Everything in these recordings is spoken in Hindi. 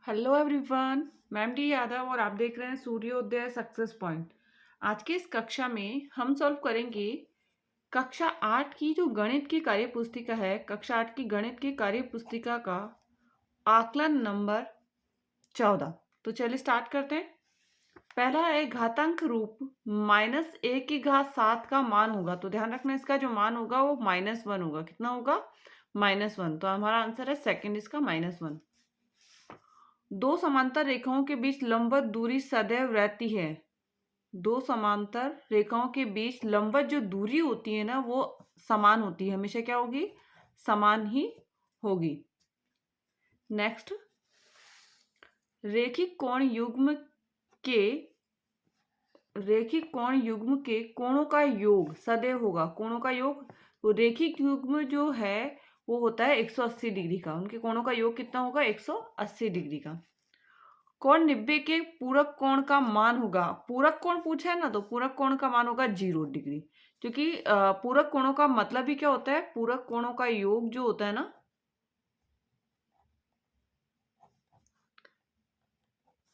Hello everyone. Ma'am D Yadav और आप देख रहे हैं सूर्योदय सक्सेस पॉइंट। आज की इस कक्षा में हम सॉल्व करेंगे कक्षा 8 की जो गणित की कार्य पुस्तिका है। कक्षा 8 की गणित की कार्य पुस्तिका का आकलन नंबर 14। तो चलिए स्टार्ट करते हैं। पहला है घातांक रूप -1 की घात 7 का मान होगा। तो ध्यान रखना इसका जो मान होगा वो -1 होगा। कितना होगा? -1। तो हमारा आंसर है सेकंड इसका -1। दो समांतर रेखाओं के बीच लंबवत दूरी सदैव रहती है। दो समांतर रेखाओं के बीच लंबवत जो दूरी होती है ना वो समान होती है। हमेशा क्या होगी? समान ही होगी। नेक्स्ट, रेखिक कोण युग्म के कोणों का योग सदैव होगा। कोणों का योग, तो रेखिक युग्म जो है वो होता है 180 डिग्री का। उनके कोणों का योग कितना होगा? 180 डिग्री का। कोण 90 के पूरक कोण का मान होगा। पूरक कोण पूछा है ना, तो पूरक कोण का मान होगा 0 डिग्री। क्योंकि पूरक कोणों का मतलब ही क्या होता है? पूरक कोणों का योग जो होता है ना,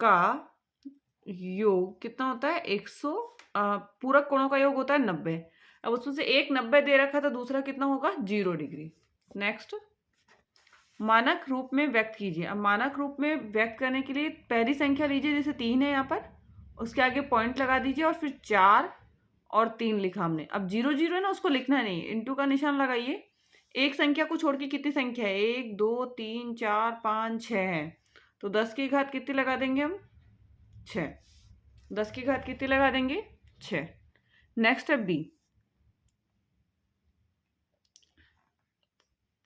का योग कितना होता है? 100। पूरक कोणों का योग होता है 90। अब उसमें से एक 90 दे रखा था, दूसरा कितना होगा? 0 डिग्री। नेक्स्ट, मानक रूप में व्यक्त कीजिए। अब मानक रूप में व्यक्त करने के लिए पहली संख्या लीजिए, जैसे 3 है यहाँ पर, उसके आगे पॉइंट लगा दीजिए और फिर 4 और 3 लिखा हमने। अब 0 0 है ना, उसको लिखना नहीं, इंटू का निशान लगाइए। एक संख्या को छोड़ के कितनी संख्या है? 1 2 3 4 5 6 है। तो 10 की घात कितनी लगा देंगे हम? 6। 10 की घात कितनी लगा देंगे? 6। नेक्स्ट है बी।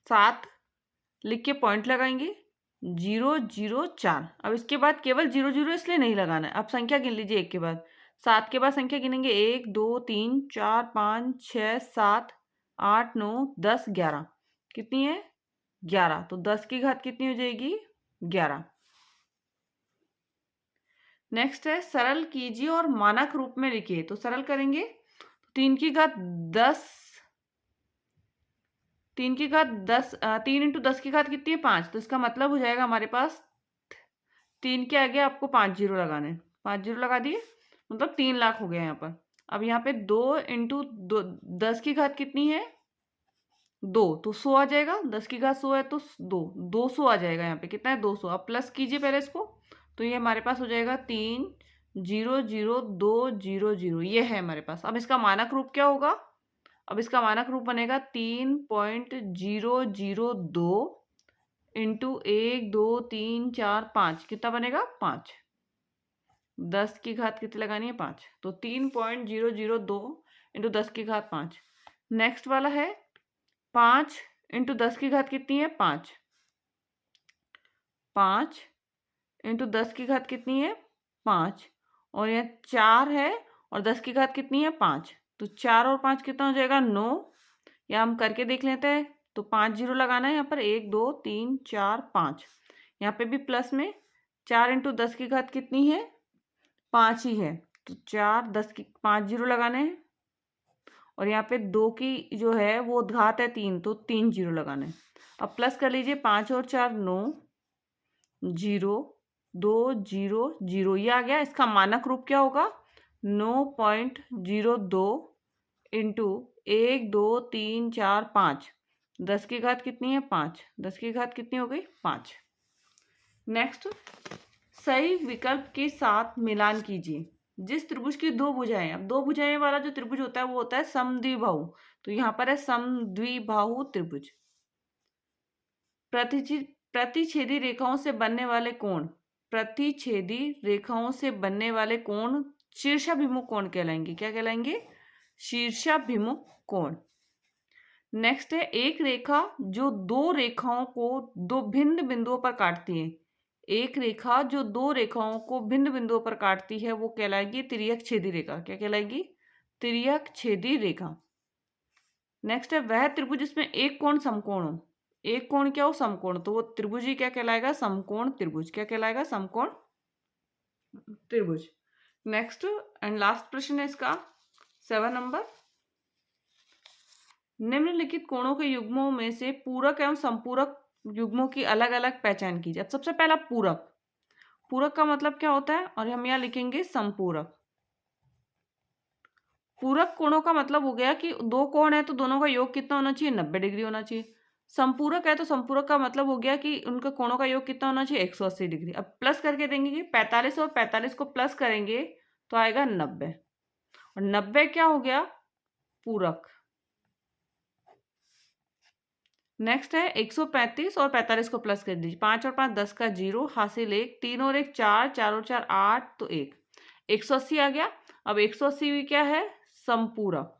7 लिख के पॉइंट लगाएंगे। 0 0 4। अब इसके बाद केवल 0 0 इसलिए नहीं लगाना है। अब संख्या गिन लीजिए एक के बाद। 7 के बाद संख्या गिनेंगे 1 2 3 4 5 6 7 8 9 10 11। कितनी है? 11। तो 10 की घात कितनी हो जाएगी? 11। नेक्स्ट है सरल कीजिए और मानक रूप में लिखिए। तो सरल करेंगे, 3 की घात 10। 3 की घात 10, 3 इंटू 10 की घात कितनी है? 5। तो इसका मतलब हो जाएगा हमारे पास 3 के आगे आपको 5 जीरो लगाने हैं। 5 जीरो लगा दिए, मतलब 3 लाख हो गया यहाँ पर। अब यहाँ पे 2 इंटू 10 की घात कितनी है? 2। तो 100 आ जाएगा। 10 की घात 100 है तो 200 आ जाएगा। यहाँ पे कितना है? 200। अब प्लस कीजिए पहले इसको, तो ये हमारे पास हो जाएगा 3 0 0 2 0 0। ये है हमारे पास। अब इसका मानक रूप क्या होगा? अब इसका मानक रूप बनेगा 3.002 इंटू 1 2 3 4 5। कितना बनेगा? 5। 10 की घात कितनी लगानी है? 5। तो 3.002 इंटू 10 की घात 5। नेक्स्ट वाला है 5 इंटू 10 की घात कितनी है? 5। 5 इंटू 10 की घात कितनी है? 5। और यह 4 है और 10 की घात कितनी है? 5। तो 4 और 5 कितना हो जाएगा? 9। या हम करके देख लेते हैं। तो 5 जीरो लगाना है यहाँ पर। 1 2 3 4 5। यहाँ पे भी प्लस में 4 इंटू 10 की घात कितनी है? 5 ही है। तो 4 10 की 5 जीरो लगाने हैं। और यहाँ पे 2 की जो है वो घात है 3, तो 3 जीरो लगाने हैं। अब प्लस कर लीजिए, 5 और 4 9 0 2 0 0। ये आ गया। इसका मानक रूप क्या होगा? 9.02 इंटू 1 2 3 4 5। 10 की घात कितनी है? 5। 10 की घात कितनी हो गई? 5। नेक्स्ट, सही विकल्प के साथ मिलान कीजिए। जिस त्रिभुज की दो भुजाएं, अब दो भुजाएं वाला जो त्रिभुज होता है वो होता है समद्विबाहु। तो यहाँ पर है समद्विबाहु त्रिभुज। प्रतिच्छेदी रेखाओं से बनने वाले कोण, प्रतिच्छेदी रेखाओं से बनने वाले कोण शीर्षाभिमुख कोण कहलाएंगे। क्या कहलाएंगे? शीर्षाभिमुख कोण। नेक्स्ट है एक रेखा जो दो रेखाओं को दो भिन्न बिंदुओं पर काटती है। एक रेखा जो दो रेखाओं को भिन्न बिंदुओं पर काटती है वो कहलाएगी तिर्यक छेदी रेखा। क्या कहलाएगी? तिर्यक छेदी रेखा। नेक्स्ट है वह त्रिभुज जिसमें एक कोण समकोण हो। एक कोण क्या हो? समकोण। तो वो त्रिभुज ही क्या कहलाएगा? समकोण त्रिभुज। क्या कहलाएगा? समकोण त्रिभुज। नेक्स्ट एंड लास्ट प्रश्न है इसका 7 नंबर। निम्नलिखित कोणों के युग्मों में से पूरक एवं संपूरक युग्मों की अलग अलग पहचान कीजिए। अब सबसे पहला पूरक। पूरक का मतलब क्या होता है, और हम यहाँ लिखेंगे समपूरक। पूरक कोणों का मतलब हो गया कि दो कोण है तो दोनों का योग कितना होना चाहिए, 90 डिग्री होना चाहिए। संपूरक है तो संपूरक का मतलब हो गया कि उनके कोणों का योग कितना होना चाहिए, 180 डिग्री। अब प्लस करके देंगे कि 45 और 45 को प्लस करेंगे तो आएगा 90, और 90 क्या हो गया, पूरक। नेक्स्ट है 135 और 45 को प्लस कर दीजिए, 5 और 5 10 का 0, हासिल 1, 3 और 1 4, 4 और 4 8, तो 1, 180 आ गया। अब 180 भी क्या है, संपूरक।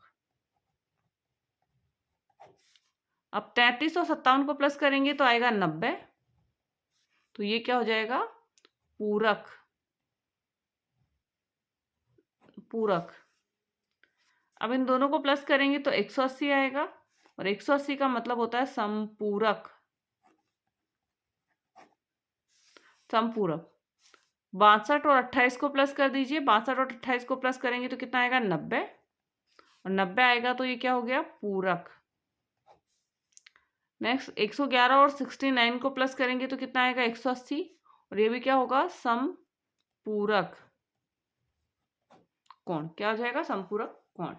अब 33 और 57 को प्लस करेंगे तो आएगा 90, तो ये क्या हो जाएगा, पूरक। पूरक। अब इन दोनों को प्लस करेंगे तो 180 आएगा, और 180 का मतलब होता है संपूरक। संपूरक। 62 और 28 को प्लस कर दीजिए, 62 और 28 को प्लस करेंगे तो कितना आएगा, 90, और 90 आएगा तो ये क्या हो गया, पूरक। नेक्स्ट 111 और 69 को प्लस करेंगे तो कितना आएगा, 180, और ये भी क्या होगा, समपूरक कोण। क्या हो जाएगा, संपूरक कोण।